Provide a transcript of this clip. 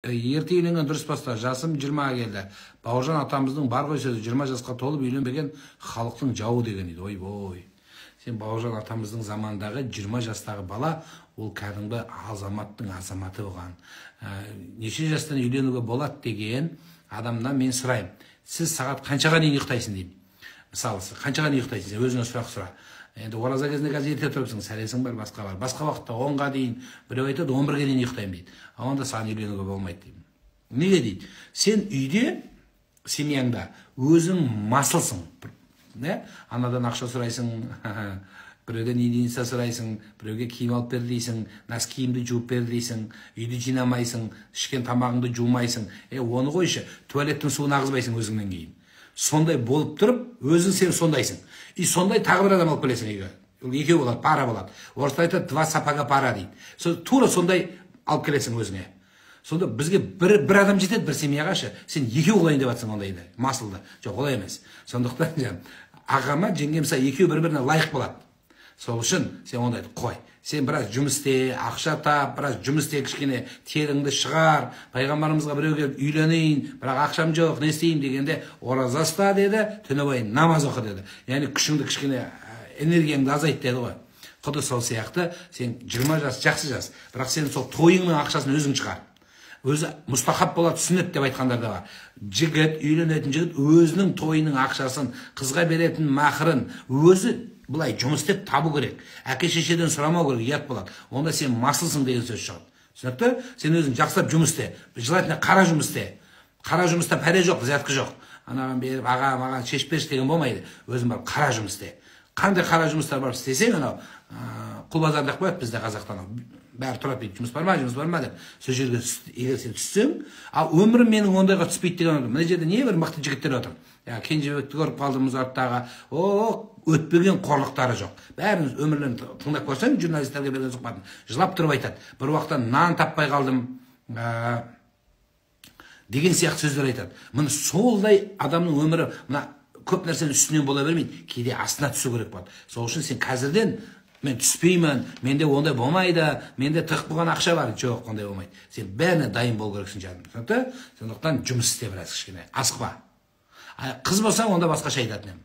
ерте үйленген дұрыс баста, жасым 20-ға келді. Бауыржан атамыздың бар ғой сөзі, 20 жасқа толып үйленбеген халықтың жауы деген еді. Ой. Сен Бауыржан атамыздың замандағы 20 жастағы бала, ол кәдімгі азаматтың азаматы болған. Неше жастан үйленуге болады деген адамнан мен сұрайым. Сіз сағат қаншаға дейін ұйықтайсың деймін. Мысалы, қаншаға дейін ұйықтайсың, сен өзіңе сұрақ сұра. Енді ораза кезінде қазір ерте тұрыпсың, сәресің бар, басқа бар. Басқа уақытта 10-ға дейін, біреу айтады 11-ге дейін ұйықтаймын дейді. Онда саған үйленуге болмайды деймін. Неге дейді? Сен үйде, семьяңда өзің масылсың. Анадан ақша сұрайсың, біреуден единица сұрайсың, біреуге киім алып бер дейсің, нәс киімді жуып бер дейсің, үйді жинамайсың, ішкен тамағыңды жумайсың. Оны қойшы, туалеттің суын ағызбайсың өзіңнен кейін. Сондай болып тұрып, өзің сен сондайсың. И сондай тағы бір адам алып келесің үйге. Екеу болады, пара болады. Орыста айтады, 2 сапаға пара дейді. Тура сондай алып келесің өзіңе. Сонда бізге бір адам жетеді, бір семьяғашы. Сен екеу қылайын деп жатсың ондайды, масылды. Жоқ, олай емес. Сондықтан ағама, жеңгем сай екеу бір-біріне лайық болады. Сол үшін сен ондайды қой. Сен біраз жұмыс істе, ақша тап, біраз жұмыс істе, кішкене теріңді шығар. Пайғамбарымызға біреуге үйленейін, бірақ ақшам жоқ, не істеймін дегенде, ораза ұста деді, түні бойы намаз оқы деді. Яғни күшіңді кішкене энергияңды азайт деді ғой. Құды сол сияқты, сен 20 жас, жақсы жас, бірақ сен сол тойыңның ақшасын өзің шығар. Өзі мұстахап болады, сүннет деп айтқандар да бар. Жігіт, үйленетін жігіт өзінің тойының ақшасын, қызға беретін мақырын өзі бұлай жұмыс істеп табу керек. Әке шешеден сұрамау керек, ұят болады. Онда сен масылсың деген сөз шығады. Түсінікті? Сен өзің жақсылап жұмыс істе. Желательно қара жұмыс істе. Қара жұмыста пәре жоқ, взятка жоқ. Анаған беріп, маған шешіп берші деген болмайды. Өзің барып қара жұмыс істе. Қандай қара жұмыстар бар істесең, анау құл базарда қояды бізде қазақтан. Бәрі тұрады дейді, жұмыс бар ма деп. Сол жерге егер сен түссең, ал өмірім менің ондайға түспейді деген. Мына жерде не бір мықты жігіттер отыр. Кенжебекті көріп қалдым Мұзарттағы. Өтпеген қорлықтары жоқ. Бәрін өмірлерін тыңдап көрсең, журналистерге берген сұхбатын жылап тұрып айтады. Бір уақытта нан таппай қалдым деген сияқты сөздер айтады. Міне солдай адамның өмірі, мына көп нәрсенің үстінен бола бермейді, кейде астына түсу керек болады. Сол үшін сен қазірден мен түспеймін, менде ондай болмайды, менде тық болған ақша бар. Жоқ, ондай болмайды. Сен бәріне дайын болу керексің жаным. Сондықтан жұмыс істе біраз кішкене, асықпа. Қыз болсаң, онда басқаша айтатын едім.